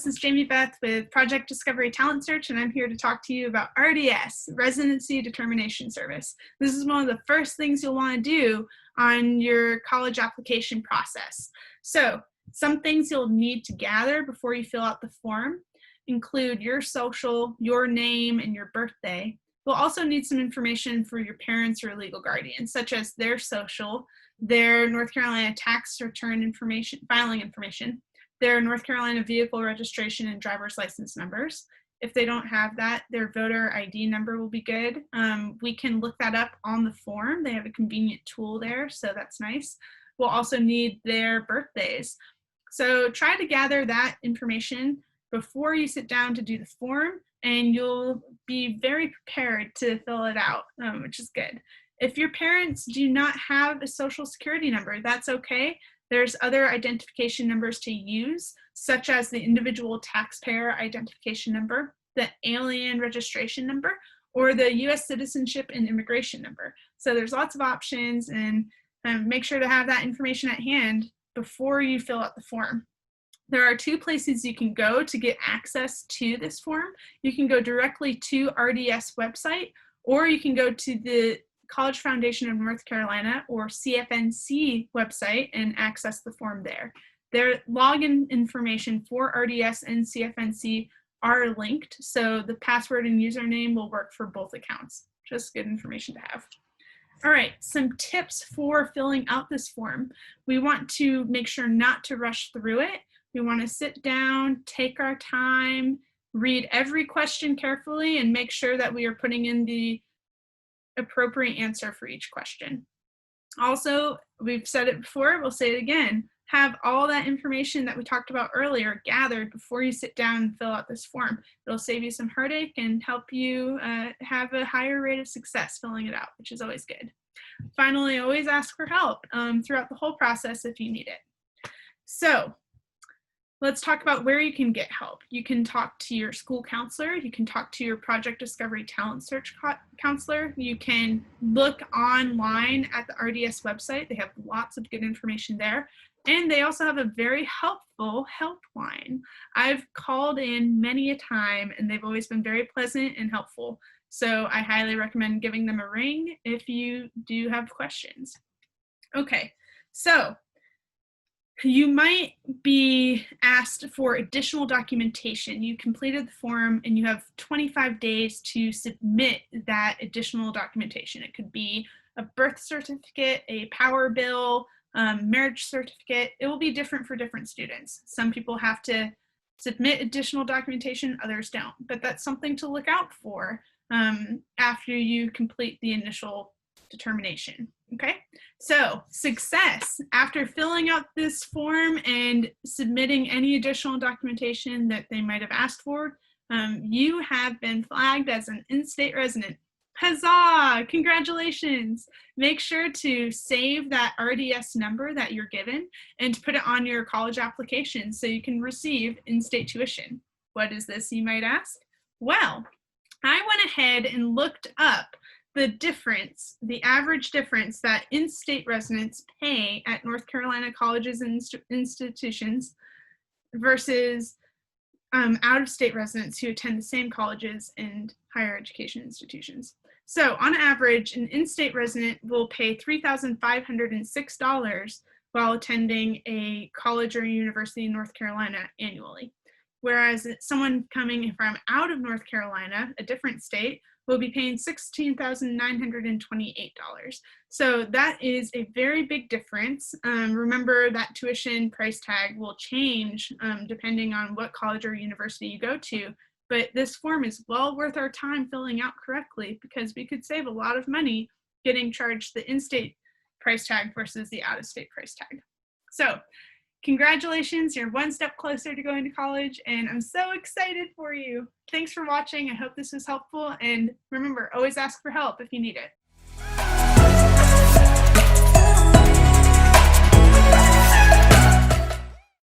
this is Jamy Beth with Project Discovery Talent Search, and I'm here to talk to you about RDS, Residency Determination Service. This is one of the first things you'll want to do on your college application process. So, some things you'll need to gather before you fill out the form include your social, your name, and your birthday. You'll also need some information for your parents or legal guardians, such as their social, their North Carolina tax return information, filing information, their North Carolina vehicle registration and driver's license numbers. If they don't have that, their voter ID number will be good. We can look that up on the form. They have a convenient tool there, so that's nice. We'll also need their birthdays. So try to gather that information before you sit down to do the form, and you'll be very prepared to fill it out, which is good. If your parents do not have a social security number, that's okay. There's other identification numbers to use, such as the individual taxpayer identification number, the alien registration number, or the U.S. citizenship and immigration number. So there's lots of options, and make sure to have that information at hand before you fill out the form. There are two places you can go to get access to this form. You can go directly to RDS website, or you can go to the College Foundation of North Carolina or CFNC website and access the form there. Their login information for RDS and CFNC are linked, so the password and username will work for both accounts. Just good information to have. All right, some tips for filling out this form. We want to make sure not to rush through it. We want to sit down, take our time, read every question carefully, and make sure that we are putting in the appropriate answer for each question. Also, we've said it before, we'll say it again, have all that information that we talked about earlier gathered before you sit down and fill out this form. It'll save you some heartache and help you have a higher rate of success filling it out, which is always good. Finally, always ask for help throughout the whole process if you need it. So, let's talk about where you can get help. You can talk to your school counselor. You can talk to your Project Discovery Talent Search counselor. You can look online at the RDS website. They have lots of good information there. And they also have a very helpful helpline. I've called in many a time, and they've always been very pleasant and helpful. So I highly recommend giving them a ring if you do have questions. Okay, so you might be asked for additional documentation. You completed the form and you have 25 days to submit that additional documentation. It could be a birth certificate, a power bill, marriage certificate. It will be different for different students. Some people have to submit additional documentation, others don't. But that's something to look out for after you complete the initial determination. Okay, so success. After filling out this form and submitting any additional documentation that they might have asked for, you have been flagged as an in-state resident. Huzzah! Congratulations! Make sure to save that RDS number that you're given and put it on your college application so you can receive in-state tuition. What is this, you might ask? Well, I went ahead and looked up the difference, the average difference that in-state residents pay at North Carolina colleges and institutions versus out-of-state residents who attend the same colleges and higher education institutions. So on average, an in-state resident will pay $3,506 while attending a college or university in North Carolina annually. Whereas someone coming from out of North Carolina, a different state, will be paying $16,928. So that is a very big difference. Remember that tuition price tag will change depending on what college or university you go to, but this form is well worth our time filling out correctly because we could save a lot of money getting charged the in-state price tag versus the out-of-state price tag. So, congratulations, you're one step closer to going to college, and I'm so excited for you. Thanks for watching. I hope this was helpful, and remember, always ask for help if you need it.